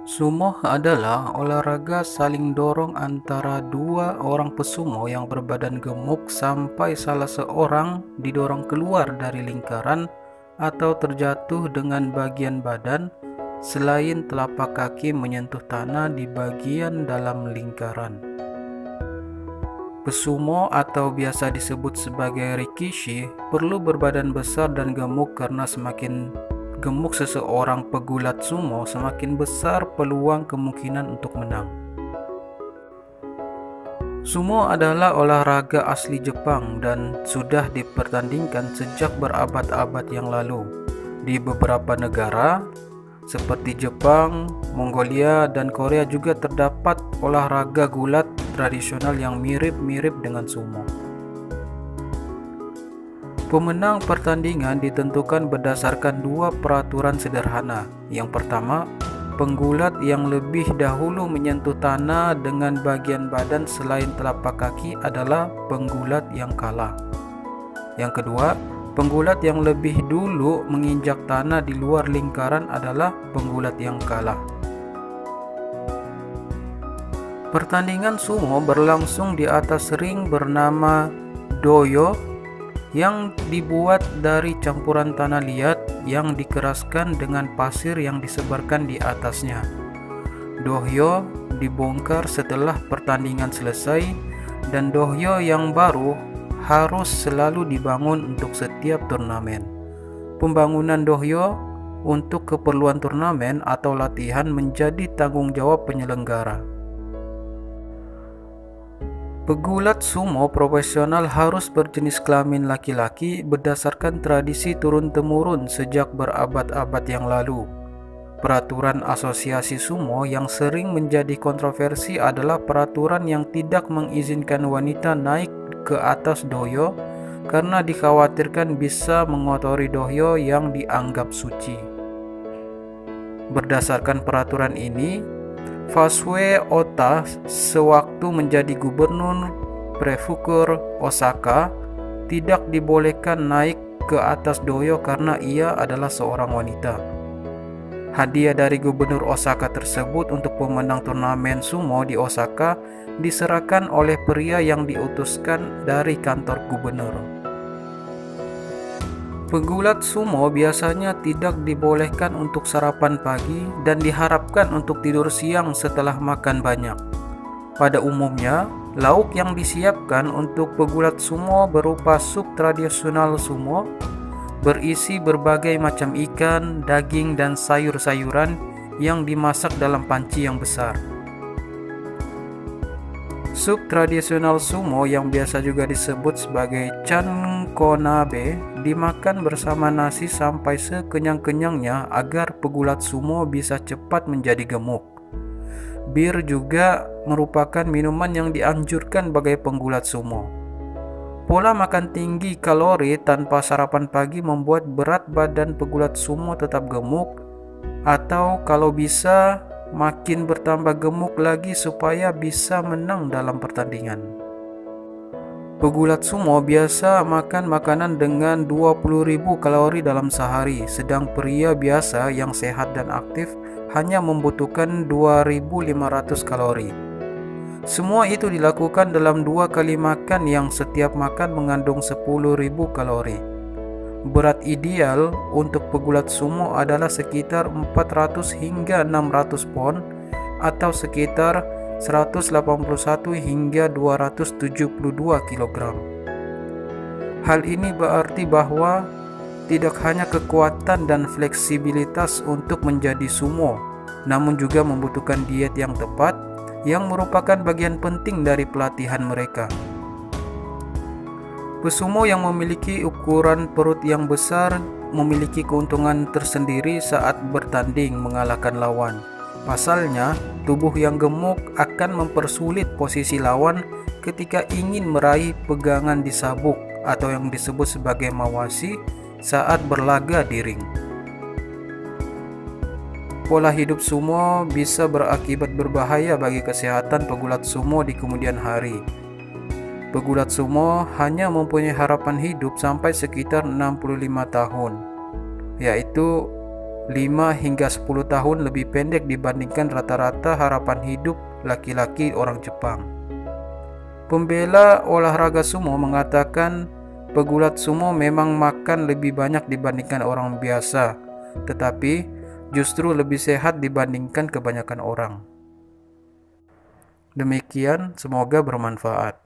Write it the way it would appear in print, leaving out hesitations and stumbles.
Sumo adalah olahraga saling dorong antara dua orang pesumo yang berbadan gemuk sampai salah seorang didorong keluar dari lingkaran atau terjatuh dengan bagian badan selain telapak kaki menyentuh tanah di bagian dalam lingkaran. Pesumo atau biasa disebut sebagai rikishi perlu berbadan besar dan gemuk karena semakin gemuk seseorang pegulat sumo, semakin besar peluang kemungkinan untuk menang. Sumo adalah olahraga asli Jepang dan sudah dipertandingkan sejak berabad-abad yang lalu. Di beberapa negara seperti Jepang, Mongolia, dan Korea juga terdapat olahraga gulat tradisional yang mirip-mirip dengan sumo. Pemenang pertandingan ditentukan berdasarkan dua peraturan sederhana. Yang pertama, penggulat yang lebih dahulu menyentuh tanah dengan bagian badan selain telapak kaki adalah penggulat yang kalah. Yang kedua, penggulat yang lebih dulu menginjak tanah di luar lingkaran adalah penggulat yang kalah. Pertandingan sumo berlangsung di atas ring bernama dohyo yang dibuat dari campuran tanah liat yang dikeraskan dengan pasir yang disebarkan di atasnya. Dohyo dibongkar setelah pertandingan selesai dan dohyo yang baru harus selalu dibangun untuk setiap turnamen. Pembangunan dohyo untuk keperluan turnamen atau latihan menjadi tanggung jawab penyelenggara. Pegulat sumo profesional harus berjenis kelamin laki-laki berdasarkan tradisi turun-temurun sejak berabad-abad yang lalu. Peraturan asosiasi sumo yang sering menjadi kontroversi adalah peraturan yang tidak mengizinkan wanita naik ke atas dohyo karena dikhawatirkan bisa mengotori dohyo yang dianggap suci. Berdasarkan peraturan ini, Fasue Ota sewaktu menjadi gubernur prefektur Osaka tidak dibolehkan naik ke atas dohyo karena ia adalah seorang wanita. Hadiah dari gubernur Osaka tersebut untuk pemenang turnamen sumo di Osaka diserahkan oleh pria yang diutuskan dari kantor gubernur. Pegulat sumo biasanya tidak dibolehkan untuk sarapan pagi dan diharapkan untuk tidur siang setelah makan banyak. Pada umumnya, lauk yang disiapkan untuk pegulat sumo berupa sup tradisional sumo, berisi berbagai macam ikan, daging, dan sayur-sayuran yang dimasak dalam panci yang besar. Sup tradisional sumo yang biasa juga disebut sebagai chankonabe dimakan bersama nasi sampai sekenyang-kenyangnya agar pegulat sumo bisa cepat menjadi gemuk. Bir juga merupakan minuman yang dianjurkan bagi penggulat sumo. Pola makan tinggi kalori tanpa sarapan pagi membuat berat badan pegulat sumo tetap gemuk, atau kalau bisa makin bertambah gemuk lagi supaya bisa menang dalam pertandingan. Pegulat sumo biasa makan makanan dengan 20.000 kalori dalam sehari, sedang pria biasa yang sehat dan aktif hanya membutuhkan 2.500 kalori. Semua itu dilakukan dalam 2 kali makan yang setiap makan mengandung 10.000 kalori. Berat ideal untuk pegulat sumo adalah sekitar 400 hingga 600 pon atau sekitar 181 hingga 272 kg. Hal ini berarti bahwa tidak hanya kekuatan dan fleksibilitas untuk menjadi sumo, namun juga membutuhkan diet yang tepat yang merupakan bagian penting dari pelatihan mereka. Pesumo yang memiliki ukuran perut yang besar memiliki keuntungan tersendiri saat bertanding mengalahkan lawan. Pasalnya, tubuh yang gemuk akan mempersulit posisi lawan ketika ingin meraih pegangan di sabuk atau yang disebut sebagai mawashi saat berlaga di ring. Pola hidup sumo bisa berakibat berbahaya bagi kesehatan pegulat sumo di kemudian hari. Pegulat sumo hanya mempunyai harapan hidup sampai sekitar 65 tahun, yaitu 5 hingga 10 tahun lebih pendek dibandingkan rata-rata harapan hidup laki-laki orang Jepang. Pembela olahraga sumo mengatakan pegulat sumo memang makan lebih banyak dibandingkan orang biasa, tetapi justru lebih sehat dibandingkan kebanyakan orang. Demikian, semoga bermanfaat.